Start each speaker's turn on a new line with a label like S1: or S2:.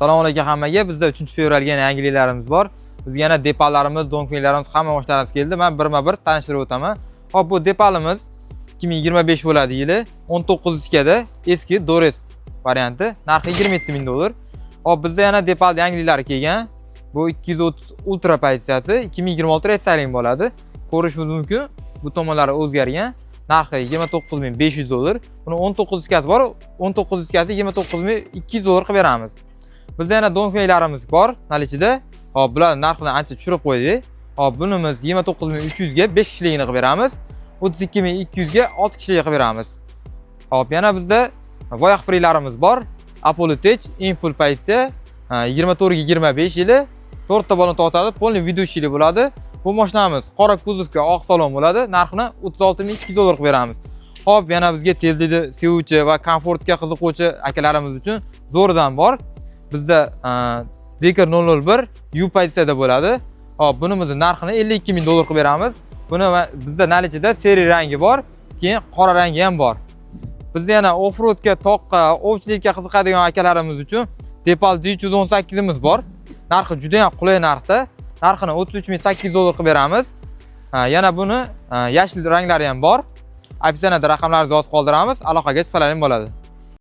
S1: Assalomu alaykum hammaga. Bizda 3-fevralga yana yangiliklarimiz bor. Bizga yana depallarimiz, donkeylarimiz, hamma mashinalarimiz keldi. Men birma-bir tanishtirib o'taman. Hop, bu depalimiz 2025 bo'ladi yili. 19 da eski Dores varianti. Narxi $27 ming. Hop, bizda yana depal yangiliklari kelgan. Bu 230 Ultra pozitsiyasi 2026 restyling bo'ladi. Ko'rishingiz mumkin. Bu tomonlari o'zgargan. Narxi $29.500. Buni 19 kasi bor. 19 kasi $29.200 qilib beramiz. Bizda yana donkeylarimiz bor nalichida. Hop, bular narxini ancha tushirib qo'ydik. Hop, bunimiz 29.300 ga 5 kishiligini qilib beramiz. 32.200 ga 6 kishilik qilib beramiz. Hop, yana bizda voyoq freelarimiz bor. Apollo Tech Infull pozitsiya 24 ga 25 yili. 4 ta balon tortadi, полный ведущий bo'ladi. Bu mashinamiz qora kuzovga oq salon bo'ladi. Narxini $36.200 qilib beramiz. Hop, yana bizga teldidi, sevuvchi va komfortga qiziquvchi akalarimiz uchun zo'rdan bor. Bizda Zikr 001 U pozitsiyada bo'ladi. Hop, bunimizni narxini $52 ming qilib beramiz. Buni bizda nalichida seri rangi bor, keyin qora rangi ham bor. Bizda yana offroadga, toqqa, ovchilikka qiziqadigan akalarimiz uchun Depal G318 imiz bor. Narxi juda ham qulay narxda. Narxini $33.800 qilib beramiz. Yana buni yashil ranglari ham bor. Opsiyonada raqamlaringizni yozib qoldiramiz, aloqaga chiqsalaring bo'ladi.